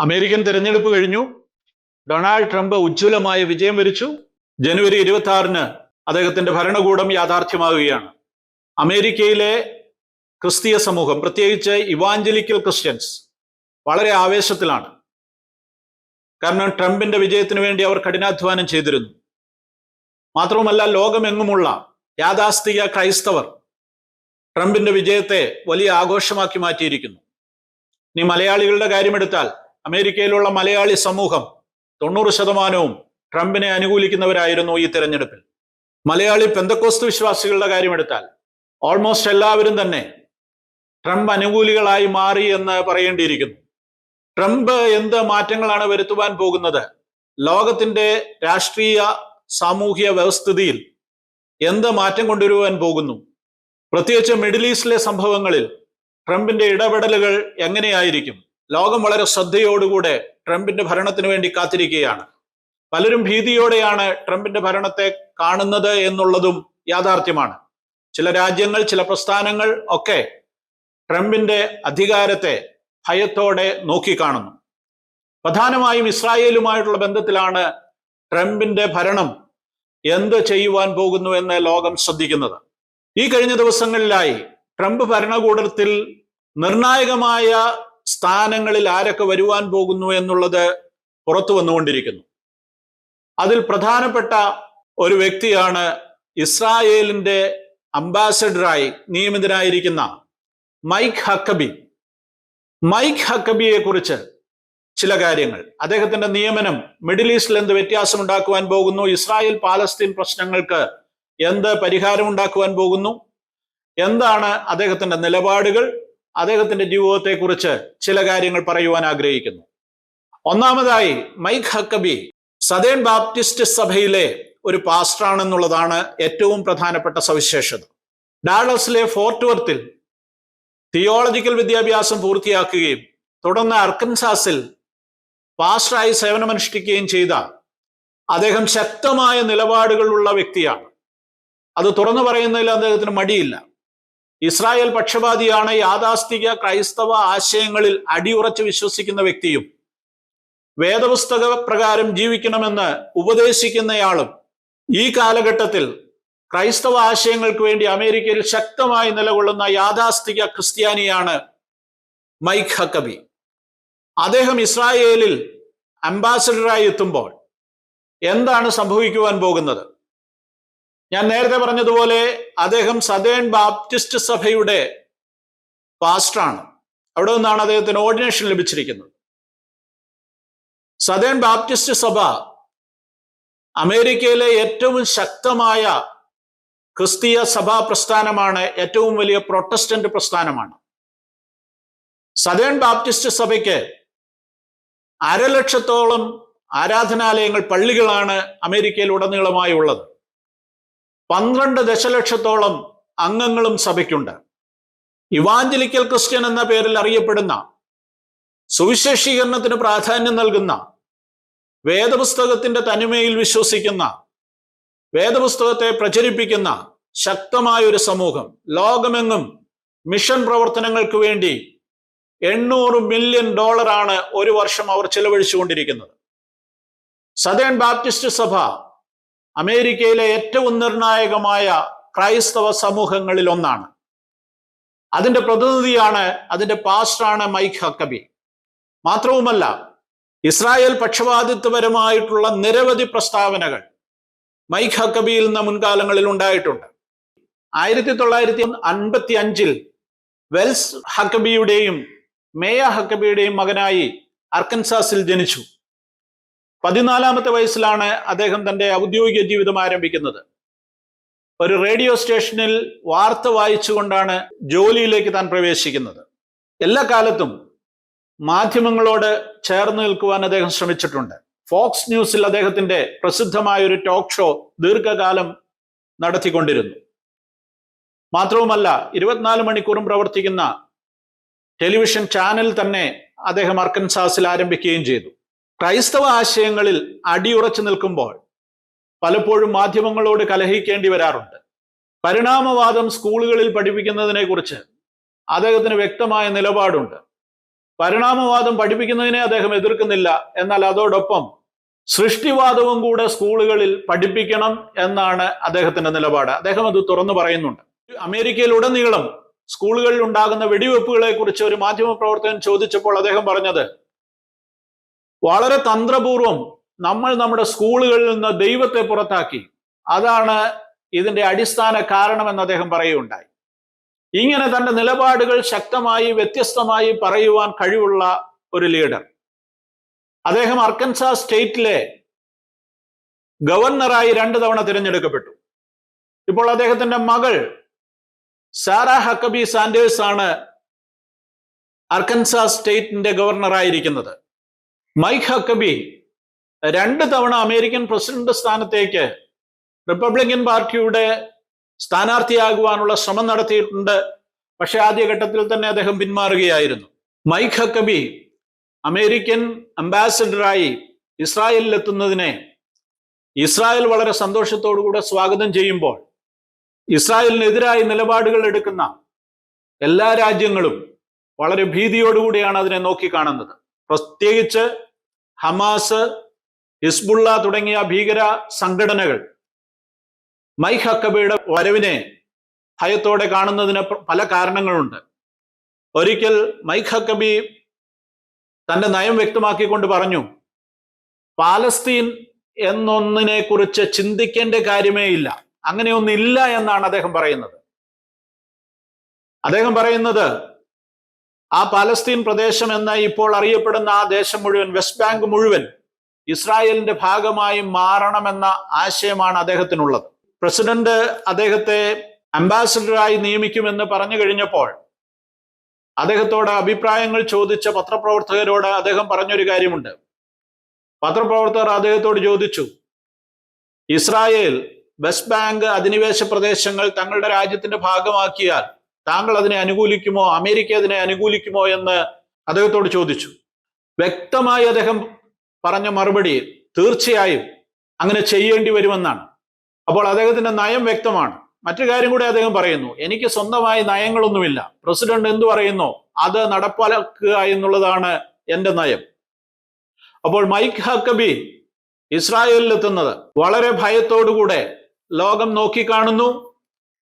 American തെരഞ്ഞെടുപ്പ് കഴിഞ്ഞു. Donald Trump ഉജ്ജ്വലമായ വിജയം വരിച്ചു. ജനുവരി 26-ന് അദ്ദേഹത്തിന്റെ ഭരണകൂടം യാഥാർത്ഥ്യമാവുകയാണ്. അമേരിക്കയിലെ ക്രിസ്തീയ സമൂഹം, പ്രത്യേകിച്ച് ഇവാഞ്ചലിക്കൽ ക്രിസ്ത്യൻസ്, വളരെ ആവേശത്തിലാണ്. കാരണം ട്രംപിന്റെ വിജയത്തിന് വേണ്ടി അവർ കഠിനാധ്വാനം ചെയ്തിരുന്നു. മാത്രവുമല്ല, ലോകമെങ്ങുമുള്ള യാഥാസ്ഥിക ക്രൈസ്തവർ ട്രംപിന്റെ വിജയത്തെ വലിയ ആഘോഷമാക്കി മാറ്റിയിരിക്കുന്നു. ഇനി മലയാളികളുടെ കാര്യമെടുത്താൽ, അമേരിക്കയിലുള്ള മലയാളി സമൂഹം 90% ട്രംപിനെ അനുകൂലിക്കുന്നവരായിരുന്നു ഈ തെരഞ്ഞെടുപ്പിൽ. മലയാളി പെന്തക്കോസ്ത് വിശ്വാസികളുടെ കാര്യമെടുത്താൽ ഓൾമോസ്റ്റ് എല്ലാവരും തന്നെ ട്രംപ് അനുകൂലികളായി മാറി എന്ന് പറയേണ്ടിയിരിക്കുന്നു. ട്രംപ് എന്ത് മാറ്റങ്ങളാണ് വരുത്തുവാൻ പോകുന്നത്? ലോകത്തിന്റെ രാഷ്ട്രീയ സാമൂഹിക വ്യവസ്ഥിതിയിൽ എന്ത് മാറ്റം കൊണ്ടുവരുവാൻ പോകുന്നു? പ്രത്യേകിച്ച് മിഡിൽ ഈസ്റ്റിലെ സംഭവങ്ങളിൽ ട്രംപിന്റെ ഇടപെടലുകൾ എങ്ങനെയായിരിക്കും? ലോകം വളരെ ശ്രദ്ധയോടുകൂടെ ട്രംപിന്റെ ഭരണത്തിന് വേണ്ടി കാത്തിരിക്കുകയാണ്. പലരും ഭീതിയോടെയാണ് ട്രംപിന്റെ ഭരണത്തെ കാണുന്നത് എന്നുള്ളതും യാഥാർത്ഥ്യമാണ്. ചില രാജ്യങ്ങൾ, ചില പ്രസ്ഥാനങ്ങൾ ഒക്കെ ട്രംപിന്റെ അധികാരത്തെ ഭയത്തോടെ നോക്കിക്കാണുന്നു. പ്രധാനമായും ഇസ്രായേലുമായിട്ടുള്ള ബന്ധത്തിലാണ് ട്രംപിന്റെ ഭരണം എന്ത് ചെയ്യുവാൻ പോകുന്നു എന്ന് ലോകം ശ്രദ്ധിക്കുന്നത്. ഈ കഴിഞ്ഞ ദിവസങ്ങളിലായി ട്രംപ് ഭരണകൂടത്തിൽ നിർണായകമായ സ്ഥാനങ്ങളിൽ ആരൊക്കെ വരുവാൻ പോകുന്നു എന്നുള്ളത് പുറത്തു വന്നുകൊണ്ടിരിക്കുന്നു. അതിൽ പ്രധാനപ്പെട്ട ഒരു വ്യക്തിയാണ് ഇസ്രായേലിന്റെ അംബാസഡറായി നിയമിതനായിരിക്കുന്ന മൈക്ക് ഹക്കബി. മൈക്ക് ഹക്കബിയെ കുറിച്ച് ചില കാര്യങ്ങൾ, അദ്ദേഹത്തിന്റെ നിയമനം മിഡിൽ ഈസ്റ്റിൽ എന്ത് വ്യത്യാസം ഉണ്ടാക്കുവാൻ പോകുന്നു, ഇസ്രായേൽ പാലസ്തീൻ പ്രശ്നങ്ങൾക്ക് എന്ത് പരിഹാരം ഉണ്ടാക്കുവാൻ പോകുന്നു, എന്താണ് അദ്ദേഹത്തിന്റെ നിലപാടുകൾ, അദ്ദേഹത്തിന്റെ ജീവിതത്തെക്കുറിച്ച് ചില കാര്യങ്ങൾ പറയുവാൻ ആഗ്രഹിക്കുന്നു. ഒന്നാമതായി, മൈക്ക് ഹക്കബി സദേൺ ബാപ്റ്റിസ്റ്റ് സഭയിലെ ഒരു പാസ്റ്ററാണെന്നുള്ളതാണ് ഏറ്റവും പ്രധാനപ്പെട്ട സവിശേഷത. ഡാളസിലെ ഫോർട്ട് വർത്തിൽ തിയോളജിക്കൽ വിദ്യാഭ്യാസം പൂർത്തിയാക്കുകയും തുടർന്ന് അർക്കൻസാസിൽ പാസ്റ്ററായി സേവനമനുഷ്ഠിക്കുകയും ചെയ്ത അദ്ദേഹം ശക്തമായ നിലപാടുകളുള്ള വ്യക്തിയാണ്. അത് തുറന്നു പറയുന്നതിൽ അദ്ദേഹത്തിന് മടിയില്ല. ഇസ്രായേൽ പക്ഷപാതിയാണ്, യാഥാസ്ഥിക ക്രൈസ്തവ ആശയങ്ങളിൽ അടിയുറച്ച് വിശ്വസിക്കുന്ന വ്യക്തിയും വേദപുസ്തക പ്രകാരം ജീവിക്കണമെന്ന് ഉപദേശിക്കുന്നയാളും ഈ കാലഘട്ടത്തിൽ ക്രൈസ്തവ ആശയങ്ങൾക്ക് വേണ്ടി അമേരിക്കയിൽ ശക്തമായി നിലകൊള്ളുന്ന യാഥാസ്ഥിക ക്രിസ്ത്യാനിയാണ് മൈക്ക് ഹക്കബി. അദ്ദേഹം ഇസ്രായേലിൽ അംബാസഡറായി എത്തുമ്പോൾ എന്താണ് സംഭവിക്കുവാൻ പോകുന്നത്? ഞാൻ നേരത്തെ പറഞ്ഞതുപോലെ അദ്ദേഹം സദേൺ ബാപ്റ്റിസ്റ്റ് സഭയുടെ പാസ്റ്ററാണ്. അവിടെ നിന്നാണ് അദ്ദേഹത്തിന് ഓർഡിനേഷൻ ലഭിച്ചിരിക്കുന്നത്. സദേൺ ബാപ്റ്റിസ്റ്റ് സഭ അമേരിക്കയിലെ ഏറ്റവും ശക്തമായ ക്രിസ്തീയ സഭാ പ്രസ്ഥാനമാണ്, ഏറ്റവും വലിയ പ്രൊട്ടസ്റ്റന്റ് പ്രസ്ഥാനമാണ്. സദേൺ ബാപ്റ്റിസ്റ്റ് സഭയ്ക്ക് 1,00,000 ആരാധനാലയങ്ങൾ, പള്ളികളാണ് അമേരിക്കയിൽ ഉടനീളമായി ഉള്ളത്. 12 ദശലക്ഷത്തോളം അംഗങ്ങളും സഭയ്ക്കുണ്ട്. ഇവാഞ്ചലിക്കൽ ക്രിസ്ത്യൻ എന്ന പേരിൽ അറിയപ്പെടുന്ന, സുവിശേഷീകരണത്തിന് പ്രാധാന്യം നൽകുന്ന, വേദപുസ്തകത്തിന്റെ തനിമയിൽ വിശ്വസിക്കുന്ന, വേദപുസ്തകത്തെ പ്രചരിപ്പിക്കുന്ന ശക്തമായ ഒരു സമൂഹം. ലോകമെങ്ങും മിഷൻ പ്രവർത്തനങ്ങൾക്ക് വേണ്ടി $800 മില്യൺ ഒരു വർഷം അവർ ചെലവഴിച്ചുകൊണ്ടിരിക്കുന്നത്. സദേൺ ബാപ്റ്റിസ്റ്റ് സഭ അമേരിക്കയിലെ ഏറ്റവും നിർണായകമായ ക്രൈസ്തവ സമൂഹങ്ങളിൽ ഒന്നാണ്. അതിന്റെ പ്രതിനിധിയാണ്, അതിന്റെ പാസ്റ്ററാണ് മൈക്ക് ഹക്കബി. മാത്രവുമല്ല, ഇസ്രായേൽ പക്ഷപാതിത്വപരമായിട്ടുള്ള നിരവധി പ്രസ്താവനകൾ മൈക്ക് ഹക്കബിയിൽ നിന്ന് മുൻകാലങ്ങളിൽ ഉണ്ടായിട്ടുണ്ട്. 1955 വെൽസ് ഹക്കബിയുടെയും മേയ ഹക്കബിയുടെയും മകനായി അർക്കൻസാസിൽ ജനിച്ചു. 14-ാമത്തെ വയസ്സിലാണ് അദ്ദേഹം തന്റെ ഔദ്യോഗിക ജീവിതം ആരംഭിക്കുന്നത്. ഒരു റേഡിയോ സ്റ്റേഷനിൽ വാർത്ത വായിച്ചുകൊണ്ടാണ് ജോലിയിലേക്ക് താൻ പ്രവേശിക്കുന്നത്. എല്ലാ കാലത്തും മാധ്യമങ്ങളോട് ചേർന്ന് നിൽക്കുവാൻ അദ്ദേഹം ശ്രമിച്ചിട്ടുണ്ട്. ഫോക്സ് ന്യൂസിൽ അദ്ദേഹത്തിന്റെ പ്രസിദ്ധമായ ഒരു ടോക്ക് ഷോ ദീർഘകാലം നടത്തിക്കൊണ്ടിരുന്നു. മാത്രവുമല്ല, 24 മണിക്കൂറും പ്രവർത്തിക്കുന്ന ടെലിവിഷൻ ചാനൽ തന്നെ അദ്ദേഹം അർക്കൻസാസിൽ ആരംഭിക്കുകയും ചെയ്തു. ക്രൈസ്തവ ആശയങ്ങളിൽ അടിയുറച്ചു നിൽക്കുമ്പോൾ പലപ്പോഴും മാധ്യമങ്ങളോട് കലഹിക്കേണ്ടി വരാറുണ്ട്. പരിണാമവാദം സ്കൂളുകളിൽ പഠിപ്പിക്കുന്നതിനെ കുറിച്ച് അദ്ദേഹത്തിന് വ്യക്തമായ നിലപാടുണ്ട്. പരിണാമവാദം പഠിപ്പിക്കുന്നതിനെ അദ്ദേഹം എതിർക്കുന്നില്ല. എന്നാൽ അതോടൊപ്പം സൃഷ്ടിവാദവും കൂടെ സ്കൂളുകളിൽ പഠിപ്പിക്കണം എന്നാണ് അദ്ദേഹത്തിന്റെ നിലപാട്. അദ്ദേഹം അത് തുറന്നു പറയുന്നുണ്ട്. അമേരിക്കയിലുടനീളം സ്കൂളുകളിൽ ഉണ്ടാകുന്ന വെടിവെപ്പുകളെ കുറിച്ച് ഒരു മാധ്യമപ്രവർത്തകൻ ചോദിച്ചപ്പോൾ അദ്ദേഹം പറഞ്ഞത്, വളരെ തന്ത്രപൂർവം നമ്മൾ നമ്മുടെ സ്കൂളുകളിൽ നിന്ന് ദൈവത്തെ പുറത്താക്കി, അതാണ് ഇതിന്റെ അടിസ്ഥാന കാരണമെന്ന് അദ്ദേഹം പറയുകയുണ്ടായി. ഇങ്ങനെ തന്റെ നിലപാടുകൾ ശക്തമായി വ്യത്യസ്തമായി പറയുവാൻ കഴിവുള്ള ഒരു ലീഡർ. അദ്ദേഹം അർക്കൻസാസ് സ്റ്റേറ്റിലെ ഗവർണറായി 2 തവണ തിരഞ്ഞെടുക്കപ്പെട്ടു. ഇപ്പോൾ അദ്ദേഹത്തിന്റെ മകൾ സാറ ഹക്കബി സാൻഡേഴ്സ് ആണ് അർക്കൻസാസ് സ്റ്റേറ്റിന്റെ ഗവർണറായിരിക്കുന്നത്. മൈക്ക് ഹക്കബി 2 തവണ അമേരിക്കൻ പ്രസിഡന്റ് സ്ഥാനത്തേക്ക് റിപ്പബ്ലിക്കൻ പാർട്ടിയുടെ സ്ഥാനാർത്ഥിയാകുവാനുള്ള ശ്രമം നടത്തിയിട്ടുണ്ട്. പക്ഷെ ആദ്യഘട്ടത്തിൽ തന്നെ അദ്ദേഹം പിന്മാറുകയായിരുന്നു. മൈക്ക് ഹക്കബി അമേരിക്കൻ അംബാസഡറായി ഇസ്രായേലിലെത്തുന്നതിനെ ഇസ്രായേൽ വളരെ സന്തോഷത്തോടുകൂടെ സ്വാഗതം ചെയ്യുമ്പോൾ, ഇസ്രായേലിനെതിരായി നിലപാടുകൾ എടുക്കുന്ന എല്ലാ രാജ്യങ്ങളും വളരെ ഭീതിയോടുകൂടിയാണ് അതിനെ നോക്കിക്കാണുന്നത്. പ്രത്യേകിച്ച് ഹമാസ്, ഹിസ്ബുള്ള തുടങ്ങിയ ഭീകര സംഘടനകൾ മൈക്ക് ഹക്കബിയുടെ വരവിനെ ഭയത്തോടെ കാണുന്നതിന് പല കാരണങ്ങളുണ്ട്. ഒരിക്കൽ മൈക്ക് ഹക്കബി തന്റെ നയം വ്യക്തമാക്കിക്കൊണ്ട് പറഞ്ഞു, പാലസ്തീൻ എന്നൊന്നിനെ കുറിച്ച് ചിന്തിക്കേണ്ട കാര്യമേ ഇല്ല, അങ്ങനെയൊന്നില്ല എന്നാണ് അദ്ദേഹം പറയുന്നത്. അദ്ദേഹം പറയുന്നത് ആ പാലസ്തീൻ പ്രദേശം എന്ന ഇപ്പോൾ അറിയപ്പെടുന്ന ആ ദേശം മുഴുവൻ, വെസ്റ്റ് ബാങ്ക് മുഴുവൻ ഇസ്രായേലിന്റെ ഭാഗമായി മാറണമെന്ന ആശയമാണ് അദ്ദേഹത്തിനുള്ളത്. പ്രസിഡന്റ് അദ്ദേഹത്തെ അംബാസഡറായി നിയമിക്കുമെന്ന് പറഞ്ഞു കഴിഞ്ഞപ്പോൾ അദ്ദേഹത്തോട് അഭിപ്രായങ്ങൾ ചോദിച്ച പത്രപ്രവർത്തകരോട് അദ്ദേഹം പറഞ്ഞൊരു കാര്യമുണ്ട്. പത്രപ്രവർത്തകർ അദ്ദേഹത്തോട് ചോദിച്ചു, ഇസ്രായേൽ വെസ്റ്റ് ബാങ്ക് അധിനിവേശ പ്രദേശങ്ങൾ തങ്ങളുടെ രാജ്യത്തിന്റെ ഭാഗമാക്കിയാൽ താങ്കൾ അതിനെ അനുകൂലിക്കുമോ, അമേരിക്ക അതിനെ അനുകൂലിക്കുമോ എന്ന് അദ്ദേഹത്തോട് ചോദിച്ചു. വ്യക്തമായി അദ്ദേഹം പറഞ്ഞ മറുപടി തീർച്ചയായും അങ്ങനെ ചെയ്യേണ്ടി വരുമെന്നാണ്. അപ്പോൾ അദ്ദേഹത്തിന്റെ നയം വ്യക്തമാണ്. മറ്റു കാര്യം കൂടി അദ്ദേഹം പറയുന്നു, എനിക്ക് സ്വന്തമായി നയങ്ങളൊന്നുമില്ല, പ്രസിഡന്റ് എന്തു പറയുന്നോ അത് നടപ്പാക്കുക എന്നുള്ളതാണ് എൻ്റെ നയം. അപ്പോൾ മൈക്ക് ഹക്കബി ഇസ്രായേലിലെത്തുന്നത് വളരെ ഭയത്തോടുകൂടെ ലോകം നോക്കിക്കാണുന്നു.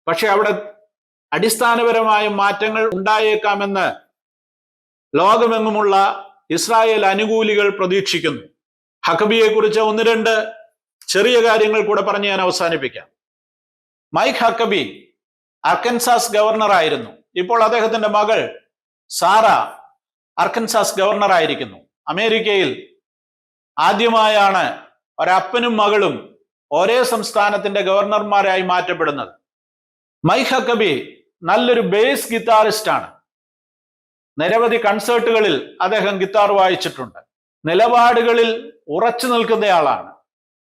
പക്ഷെ അവിടെ അടിസ്ഥാനപരമായ മാറ്റങ്ങൾ ഉണ്ടായേക്കാമെന്ന് ലോകമെങ്ങുമുള്ള ഇസ്രായേൽ അനുകൂലികൾ പ്രതീക്ഷിക്കുന്നു. ഹക്കബിയെ കുറിച്ച് 1-2 ചെറിയ കാര്യങ്ങൾ കൂടെ പറഞ്ഞ് ഞാൻ അവസാനിപ്പിക്കാം. മൈക്ക് ഹക്കബി അർക്കൻസാസ് ഗവർണറായിരുന്നു. ഇപ്പോൾ അദ്ദേഹത്തിന്റെ മകൾ സാറ അർക്കൻസാസ് ഗവർണറായിരിക്കുന്നു. അമേരിക്കയിൽ ആദ്യമായാണ് ഒരപ്പനും മകളും ഒരേ സംസ്ഥാനത്തിന്റെ ഗവർണർമാരായി മാറ്റപ്പെടുന്നത്. മൈക്ക് ഹക്കബി നല്ലൊരു ബേസ് ഗിറ്റാറിസ്റ്റ് ആണ്. നിരവധി കൺസേർട്ടുകളിൽ അദ്ദേഹം ഗിത്താർ വായിച്ചിട്ടുണ്ട്. നിലപാടുകളിൽ ഉറച്ചു നിൽക്കുന്നയാളാണ്.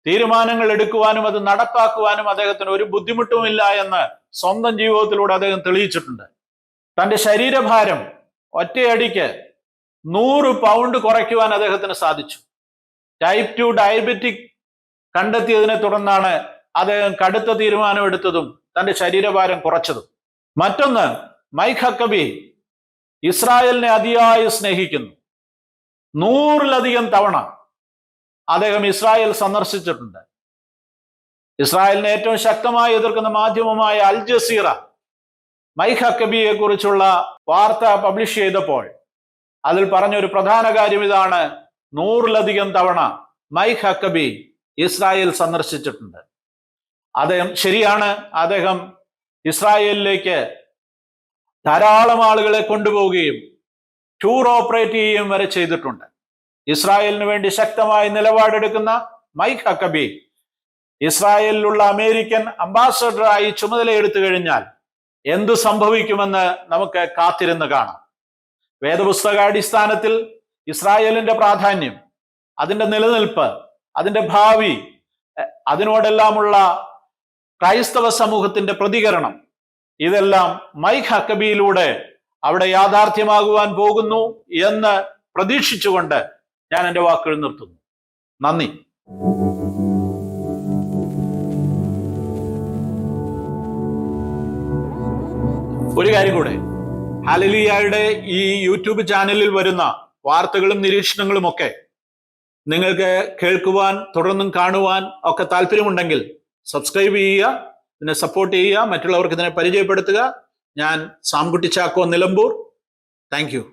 തീരുമാനങ്ങൾ എടുക്കുവാനും അത് നടപ്പാക്കുവാനും അദ്ദേഹത്തിന് ഒരു ബുദ്ധിമുട്ടുമില്ല എന്ന് സ്വന്തം ജീവിതത്തിലൂടെ അദ്ദേഹം തെളിയിച്ചിട്ടുണ്ട്. തന്റെ ശരീരഭാരം ഒറ്റയടിക്ക് 100 പൗണ്ട് കുറയ്ക്കുവാൻ അദ്ദേഹത്തിന് സാധിച്ചു. ടൈപ്പ് 2 ഡയബറ്റിക് കണ്ടെത്തിയതിനെ തുടർന്നാണ് അദ്ദേഹം കടുത്ത തീരുമാനമെടുത്തതും തന്റെ ശരീരഭാരം കുറച്ചതും. മറ്റൊന്ന്, മൈക്ക് ഹക്കബി ഇസ്രായേലിനെ അതിയായി സ്നേഹിക്കുന്നു. 100-ലധികം തവണ അദ്ദേഹം ഇസ്രായേൽ സന്ദർശിച്ചിട്ടുണ്ട്. ഇസ്രായേലിനെ ഏറ്റവും ശക്തമായി എതിർക്കുന്ന മാധ്യമമായ അൽ ജസീറ മൈക്ക് ഹക്കബിയെ കുറിച്ചുള്ള വാർത്ത പബ്ലിഷ് ചെയ്തപ്പോൾ അതിൽ പറഞ്ഞൊരു പ്രധാന കാര്യം ഇതാണ്: 100-ലധികം തവണ മൈക്ക് ഹക്കബി ഇസ്രായേൽ സന്ദർശിച്ചിട്ടുണ്ട്. അദ്ദേഹം ശരിയാണ്, അദ്ദേഹം ഇസ്രായേലിലേക്ക് ധാരാളം ആളുകളെ കൊണ്ടുപോവുകയും ടൂർ ഓപ്പറേറ്റ് ചെയ്യുകയും വരെ ചെയ്തിട്ടുണ്ട്. ഇസ്രായേലിന് വേണ്ടി ശക്തമായ നിലപാടെടുക്കുന്ന മൈക്ക് ഹക്കബി ഇസ്രായേലിലുള്ള അമേരിക്കൻ അംബാസഡറായി ചുമതലയെടുത്തു കഴിഞ്ഞാൽ എന്തു സംഭവിക്കുമെന്ന് നമുക്ക് കാത്തിരുന്ന് കാണാം. വേദപുസ്തകാടിസ്ഥാനത്തിൽ ഇസ്രായേലിന്റെ പ്രാധാന്യം, അതിന്റെ നിലനിൽപ്പ്, അതിന്റെ ഭാവി, അതിനോടെല്ലാമുള്ള ക്രൈസ്തവ സമൂഹത്തിന്റെ പ്രതികരണം, ഇതെല്ലാം മൈക്ക് ഹക്കബിയിലൂടെ അവിടെ യാഥാർത്ഥ്യമാകുവാൻ പോകുന്നു എന്ന് പ്രതീക്ഷിച്ചുകൊണ്ട് ഞാൻ എൻ്റെ വാക്കുകൾ നിർത്തുന്നു. നന്ദി. ഒരു കാര്യം കൂടെ, ഹല്ലേലൂയയുടെ ഈ യൂട്യൂബ് ചാനലിൽ വരുന്ന വാർത്തകളും നിരീക്ഷണങ്ങളും ഒക്കെ നിങ്ങൾക്ക് കേൾക്കുവാൻ, തുടർന്നും കാണുവാൻ ഒക്കെ താല്പര്യമുണ്ടെങ്കിൽ സബ്സ്ക്രൈബ് ചെയ്യുക, ഇതിനെ സപ്പോർട്ട് ചെയ്യുക, മറ്റുള്ളവർക്ക് ഇതിനെ പരിചയപ്പെടുത്തുക. ഞാൻ സാംകുട്ടി ചാക്കോ, നിലമ്പൂർ. Thank U.